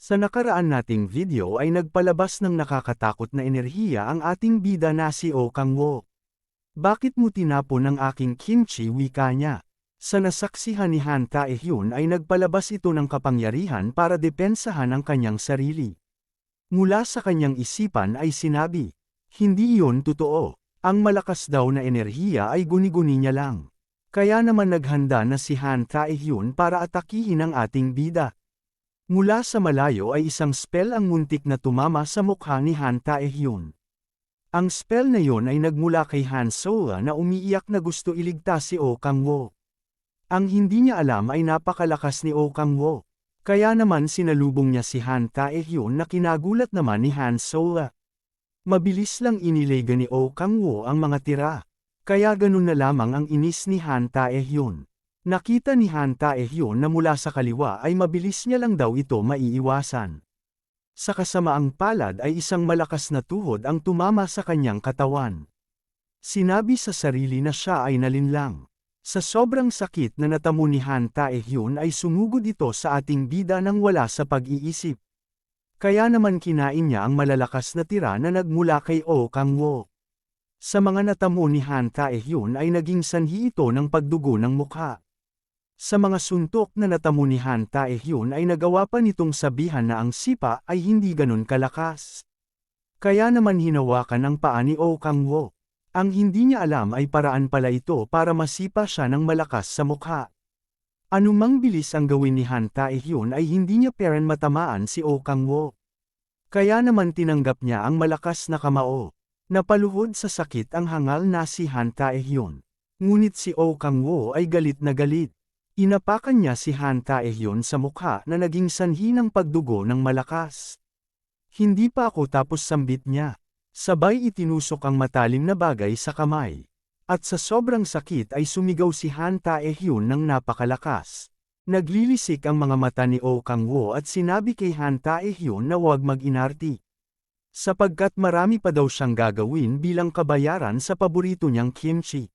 Sa nakaraan nating video ay nagpalabas ng nakakatakot na enerhiya ang ating bida na si Oh Kang-woo. Bakit mo tinapon ang aking kimchi, wika niya? Sa nasaksihan ni Han Tae-hyun ay nagpalabas ito ng kapangyarihan para depensahan ang kanyang sarili. Mula sa kanyang isipan ay sinabi, hindi iyon totoo. Ang malakas daw na enerhiya ay guni-guni niya lang. Kaya naman naghanda na si Han Tae-hyun para atakihin ang ating bida. Mula sa malayo ay isang spell ang muntik na tumama sa mukha ni Han Tae-hyun. Ang spell na yon ay nagmula kay Han Sola na umiiyak na gusto iligtas si Oh Kang-woo. Ang hindi niya alam ay napakalakas ni Oh Kang-woo. Kaya naman sinalubong niya si Han Tae-hyun na kinagulat naman ni Han Sola. Mabilis lang inilega ni Oh Kang-woo ang mga tira. Kaya ganun na lamang ang inis ni Han Tae-hyun. Nakita ni Han Tae-hyun na mula sa kaliwa ay mabilis niya lang daw ito maiiwasan. Sa kasamaang palad ay isang malakas na tuhod ang tumama sa kanyang katawan. Sinabi sa sarili na siya ay nalinlang. Sa sobrang sakit na natamo ni Han Tae-hyun ay sumugod ito sa ating bida nang wala sa pag-iisip. Kaya naman kinain niya ang malalakas na tira na nagmula kay Oh Kang-woo. Sa mga natamo ni Han Tae-hyun ay naging sanhi ito ng pagdugo ng mukha. Sa mga suntok na natamo ni Han Tae-hyun ay nagawa pa nitong sabihan na ang sipa ay hindi ganun kalakas. Kaya naman hinawakan ang paa ni Oh Kang-woo. Ang hindi niya alam ay paraan pala ito para masipa siya ng malakas sa mukha. Anumang bilis ang gawin ni Han Tae-hyun ay hindi niya peren matamaan si Oh Kang-woo. Kaya naman tinanggap niya ang malakas na kamao. Napaluhod sa sakit ang hangal na si Han Tae-hyun. Ngunit si Oh Kang-woo ay galit na galit. Inapakan niya si Han Tae-hyun sa mukha na naging sanhi ng pagdugo ng malakas. Hindi pa ako tapos, sambit niya. Sabay itinusok ang matalim na bagay sa kamay. At sa sobrang sakit ay sumigaw si Han Tae-hyun ng napakalakas. Naglilisik ang mga mata ni Oh Kang-woo at sinabi kay Han Tae-hyun na huwag mag-inarti. Sapagkat marami pa daw siyang gagawin bilang kabayaran sa paborito niyang kimchi.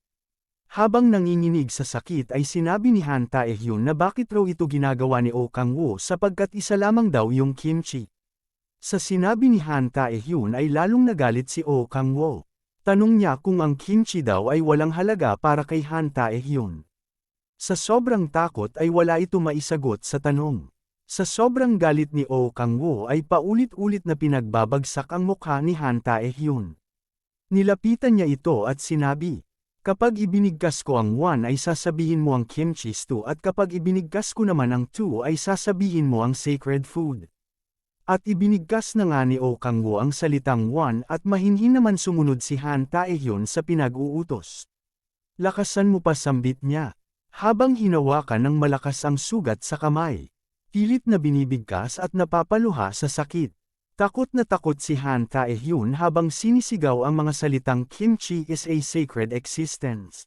Habang nanginginig sa sakit ay sinabi ni Han Tae-hyun na bakit raw ito ginagawa ni Oh Kang-woo sapagkat isa lamang daw yung kimchi. Sa sinabi ni Han Tae-hyun ay lalong nagalit si Oh Kang-woo. Tanong niya kung ang kimchi daw ay walang halaga para kay Han Tae-hyun. Sa sobrang takot ay wala ito maisagot sa tanong. Sa sobrang galit ni Oh Kang-woo ay paulit-ulit na pinagbabagsak ang mukha ni Han Tae-hyun. Nilapitan niya ito at sinabi, kapag ibinigkas ko ang 1 ay sasabihin mo ang kimchi stew at kapag ibinigkas ko naman ang 2 ay sasabihin mo ang sacred food. At ibinigkas na nga ni Oh Kang-woo ang salitang 1 at mahinhin naman sumunod si Han Tae-hyun sa pinag-uutos. Lakasan mo pa, sambit niya. Habang hinawakan ng malakas ang sugat sa kamay. Pilit na binibigkas at napapaluha sa sakit. Takot na takot si Han Tae-hyun habang sinisigaw ang mga salitang kimchi is a sacred existence.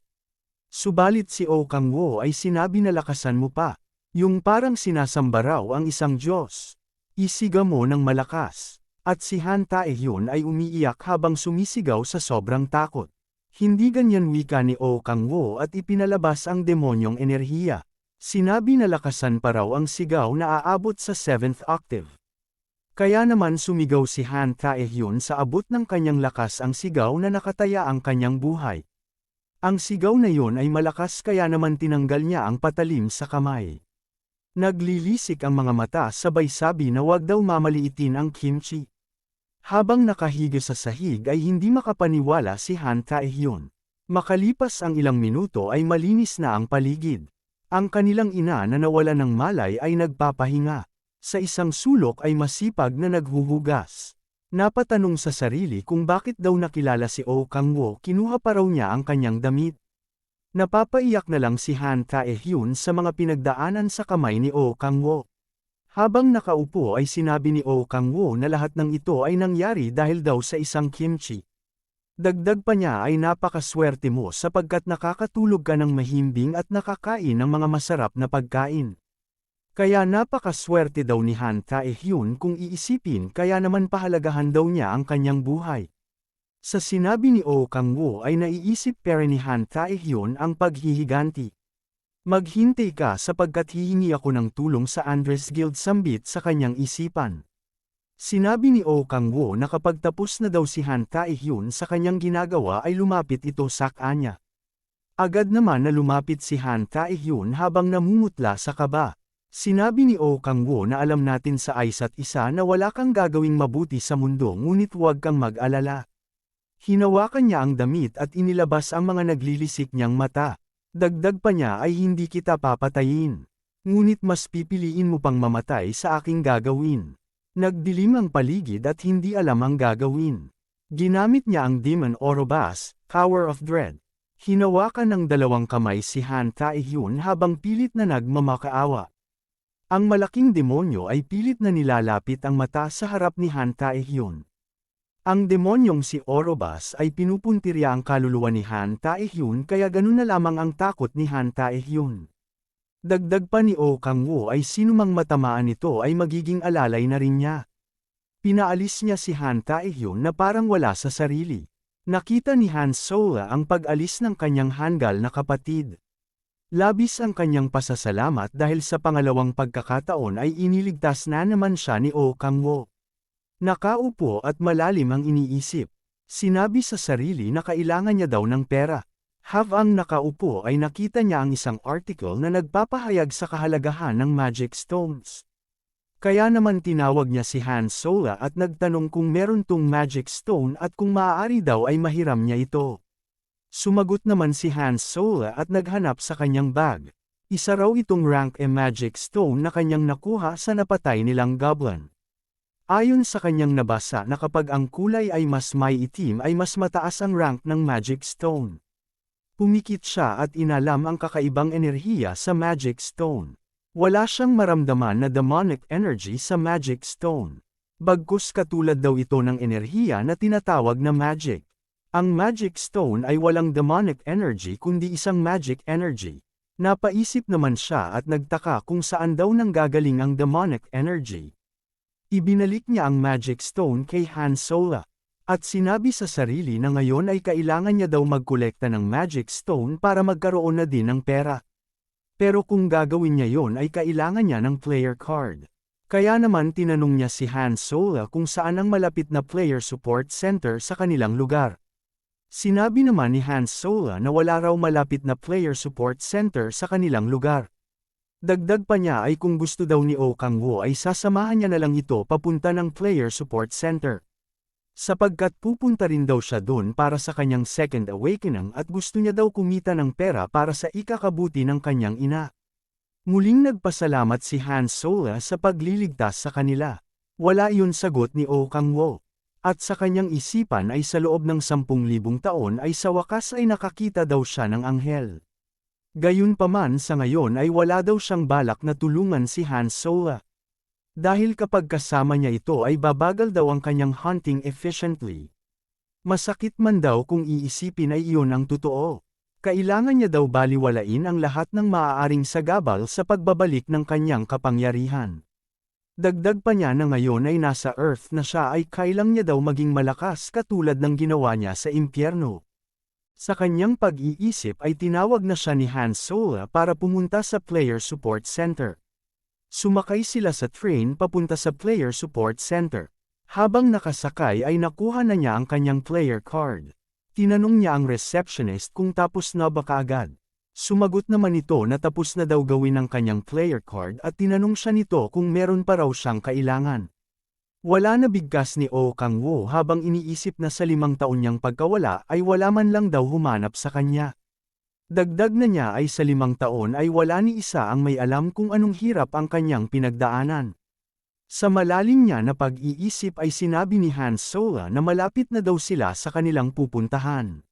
Subalit si Oh Kang-woo ay sinabi na lakasan mo pa. Yung parang sinasamba raw ang isang Diyos. Isiga mo ng malakas. At si Han Tae-hyun ay umiiyak habang sumisigaw sa sobrang takot. Hindi ganyan, wika ni Oh Kang-woo at ipinalabas ang demonyong enerhiya. Sinabi na lakasan pa raw ang sigaw na aabot sa 7th octave. Kaya naman sumigaw si Han Tae-hyun sa abot ng kanyang lakas ang sigaw na nakataya ang kanyang buhay. Ang sigaw na yon ay malakas kaya naman tinanggal niya ang patalim sa kamay. Naglilisik ang mga mata sabay sabi na wag daw mamaliitin ang kimchi. Habang nakahiga sa sahig ay hindi makapaniwala si Han Tae-hyun. Makalipas ang ilang minuto ay malinis na ang paligid. Ang kanilang ina na nawala ng malay ay nagpapahinga. Sa isang sulok ay masipag na naghuhugas. Napatanong sa sarili kung bakit daw nakilala si Oh Kang-woo, kinuha pa raw niya ang kanyang damit. Napapaiyak na lang si Han Tae-hyun sa mga pinagdaanan sa kamay ni Oh Kang-woo. Habang nakaupo ay sinabi ni Oh Kang-woo na lahat ng ito ay nangyari dahil daw sa isang kimchi. Dagdag pa niya ay napakaswerte mo sapagkat nakakatulog ka ng mahimbing at nakakain ng mga masarap na pagkain. Kaya napakaswerte daw ni Han Tae-hyun kung iisipin, kaya naman pahalagahan daw niya ang kanyang buhay. Sa sinabi ni Oh Kang-woo ay naiisip pera ni Han Tae-hyun ang paghihiganti. Maghintay ka sapagkat hihingi ako ng tulong sa Andres Guild sambit sa kanyang isipan. Sinabi ni Oh Kang-woo na kapag tapos na daw si Han Tae-hyun sa kanyang ginagawa ay lumapit ito sa kanya. Agad naman na lumapit si Han Tae-hyun habang namumutla sa kaba. Sinabi ni Oh Kang-woo na alam natin sa isa't isa na wala kang gagawing mabuti sa mundo ngunit huwag kang mag-alala. Hinawakan niya ang damit at inilabas ang mga naglilisik niyang mata. Dagdag pa niya ay hindi kita papatayin. Ngunit mas pipiliin mo pang mamatay sa aking gagawin. Nagdilim ang paligid at hindi alam ang gagawin. Ginamit niya ang Demon Orobas, Power of Dread. Hinawakan ng dalawang kamay si Han Tae-hyun habang pilit na nagmamakaawa. Ang malaking demonyo ay pilit na nilalapit ang mata sa harap ni Han Tae-hyun. Ang demonyong si Orobas ay pinupuntirya ang kaluluwa ni Han Tae-hyun kaya ganun na lamang ang takot ni Han Tae-hyun. Dagdag pa ni Oh Kang-woo ay sinumang matamaan nito ay magiging alalay na rin niya. Pinaalis niya si Han Tae-hyun na parang wala sa sarili. Nakita ni Han Sola ang pag-alis ng kanyang hanggal na kapatid. Labis ang kanyang pasasalamat dahil sa pangalawang pagkakataon ay iniligtas na naman siya ni Oh Kang-woo. Nakaupo at malalim ang iniisip. Sinabi sa sarili na kailangan niya daw ng pera. Habang nakaupo ay nakita niya ang isang article na nagpapahayag sa kahalagahan ng magic stones. Kaya naman tinawag niya si Han Sola at nagtanong kung meron tong magic stone at kung maaari daw ay mahiram niya ito. Sumagot naman si Han Sola at naghanap sa kanyang bag. Isa raw itong rank E magic stone na kanyang nakuha sa napatay nilang goblin. Ayon sa kanyang nabasa na kapag ang kulay ay mas may itim ay mas mataas ang rank ng magic stone. Pumikit siya at inalam ang kakaibang enerhiya sa magic stone. Wala siyang maramdaman na demonic energy sa magic stone. Bagkus katulad daw ito ng enerhiya na tinatawag na magic. Ang magic stone ay walang demonic energy kundi isang magic energy. Napaisip naman siya at nagtaka kung saan daw nanggagaling ang demonic energy. Ibinalik niya ang magic stone kay Han Sola. At sinabi sa sarili na ngayon ay kailangan niya daw magkolekta ng magic stone para magkaroon na din ng pera. Pero kung gagawin niya yon ay kailangan niya ng player card. Kaya naman tinanong niya si Han Sola kung saan ang malapit na player support center sa kanilang lugar. Sinabi naman ni Han Sola na wala raw malapit na player support center sa kanilang lugar. Dagdag pa niya ay kung gusto daw ni Oh Kang-woo ay sasamahan niya na lang ito papunta ng player support center. Sapagkat pupunta rin daw siya doon para sa kanyang second awakening at gusto niya daw kumita ng pera para sa ikakabuti ng kanyang ina. Muling nagpasalamat si Han Sola sa pagliligtas sa kanila. Wala iyon sagot ni Oh Kang-woo. At sa kanyang isipan ay sa loob ng 10,000 taon ay sa wakas ay nakakita daw siya ng anghel. Gayunpaman sa ngayon ay wala daw siyang balak na tulungan si Han Sola. Dahil kapag kasama niya ito ay babagal daw ang kanyang hunting efficiently. Masakit man daw kung iisipin ay iyon ang totoo. Kailangan niya daw baliwalain ang lahat ng maaaring sagabal sa pagbabalik ng kanyang kapangyarihan. Dagdag pa niya na ngayon ay nasa Earth na siya ay kailang niya daw maging malakas katulad ng ginawa niya sa impyerno. Sa kanyang pag-iisip ay tinawag na siya ni Han Sola para pumunta sa Player Support Center. Sumakay sila sa train papunta sa Player Support Center. Habang nakasakay ay nakuha na niya ang kanyang player card. Tinanong niya ang receptionist kung tapos na ba kaagad. Sumagot naman ito na tapos na daw gawin ang kanyang player card at tinanong siya nito kung meron pa raw siyang kailangan. Wala na bigkas ni Oh Kang-woo habang iniisip na sa 5 taon niyang pagkawala ay wala man lang daw humanap sa kanya. Dagdag na niya ay sa 5 taon ay wala ni isa ang may alam kung anong hirap ang kanyang pinagdaanan. Sa malalim niya na pag-iisip ay sinabi ni Han Sola na malapit na daw sila sa kanilang pupuntahan.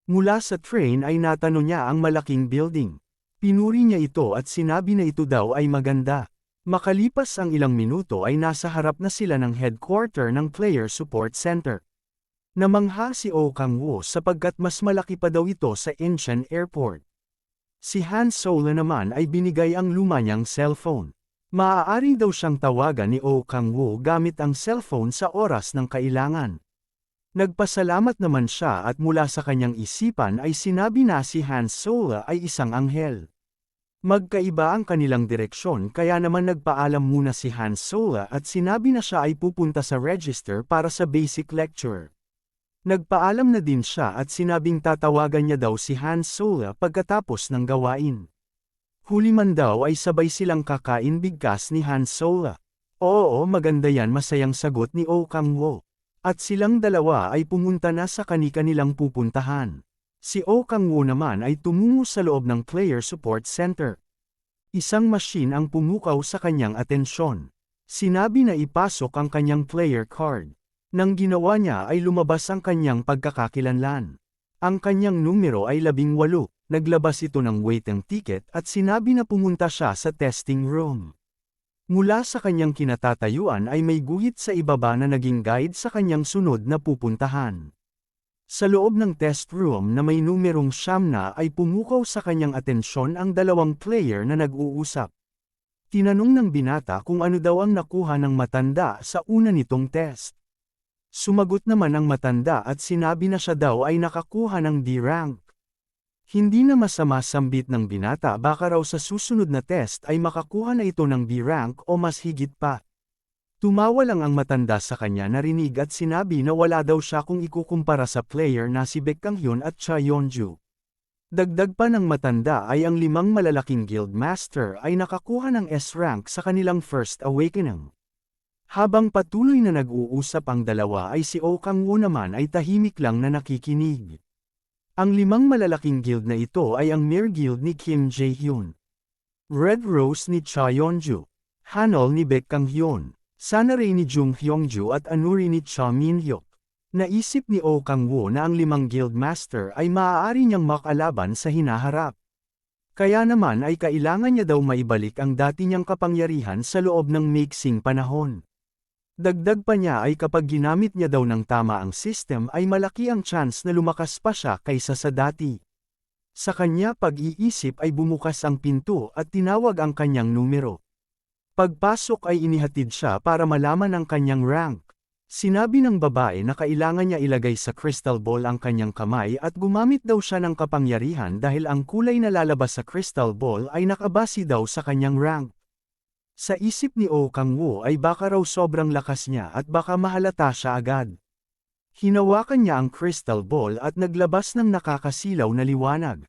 Mula sa train ay natanong niya ang malaking building. Pinuri niya ito at sinabi na ito daw ay maganda. Makalipas ang ilang minuto ay nasa harap na sila ng headquarter ng Player Support Center. Namangha si Oh Kang-woo sapagkat mas malaki pa daw ito sa Incheon Airport. Si Han Sola naman ay binigay ang luma niyang cellphone. Maaari daw siyang tawagan ni Oh Kang-woo gamit ang cellphone sa oras ng kailangan. Nagpasalamat naman siya at mula sa kanyang isipan ay sinabi na si Han Sola ay isang anghel. Magkaiba ang kanilang direksyon kaya naman nagpaalam muna si Han Solo at sinabi na siya ay pupunta sa register para sa basic lecture. Nagpaalam na din siya at sinabing tatawagan niya daw si Han Solo pagkatapos ng gawain. Huli man daw ay sabay silang kakain bigkas ni Han Solo. Oo, maganda yan, masayang sagot ni Oh Kang-woo. At silang dalawa ay pumunta na sa kani-kanilang pupuntahan. Si Oh Kang-woo naman ay tumungo sa loob ng Player Support Center. Isang machine ang pumukaw sa kanyang atensyon. Sinabi na ipasok ang kanyang player card. Nang ginawa niya ay lumabas ang kanyang pagkakakilanlan. Ang kanyang numero ay 18, naglabas ito ng waiting ticket at sinabi na pumunta siya sa testing room. Mula sa kanyang kinatatayuan ay may guhit sa ibaba na naging guide sa kanyang sunod na pupuntahan. Sa loob ng test room na may numerong 9 ay pumukaw sa kanyang atensyon ang dalawang player na nag-uusap. Tinanong ng binata kung ano daw ang nakuha ng matanda sa una nitong test. Sumagot naman ang matanda at sinabi na siya daw ay nakakuha ng D rank. Hindi na masama sambit ng binata, baka raw sa susunod na test ay makakuha na ito ng B rank o mas higit pa. Tumawa lang ang matanda sa kanya narinig at sinabi na wala daw siya kung ikukumpara sa player na si Baek Kang-hyun at Cha Yeon-ju. Dagdag pa ng matanda ay ang 5 malalaking guild master ay nakakuha ng S rank sa kanilang first awakening. Habang patuloy na nag-uusap ang dalawa ay si Oh Kang-woo naman ay tahimik lang na nakikinig. Ang 5 malalaking guild na ito ay ang Mir Guild ni Kim Jae-hyun, Red Rose ni Cha Yeon-ju, Hanol ni Baek Kang-hyun, Sanare ni Jung Hyung-ju at Anuri ni Cha Min-hyuk. Naisip ni Oh Kang-woo na ang 5 guild master ay maaari niyang makalaban sa hinaharap. Kaya naman ay kailangan niya daw maibalik ang dati niyang kapangyarihan sa loob ng maiksing panahon. Dagdag pa niya ay kapag ginamit niya daw ng tama ang system ay malaki ang chance na lumakas pa siya kaysa sa dati. Sa kanya pag-iisip ay bumukas ang pinto at tinawag ang kanyang numero. Pagpasok ay inihatid siya para malaman ang kanyang rank. Sinabi ng babae na kailangan niya ilagay sa crystal ball ang kanyang kamay at gumamit daw siya ng kapangyarihan dahil ang kulay na lalabas sa crystal ball ay nakabase daw sa kanyang rank. Sa isip ni Oh Kang-woo ay baka raw sobrang lakas niya at baka mahalata siya agad. Hinawakan niya ang crystal ball at naglabas ng nakakasilaw na liwanag.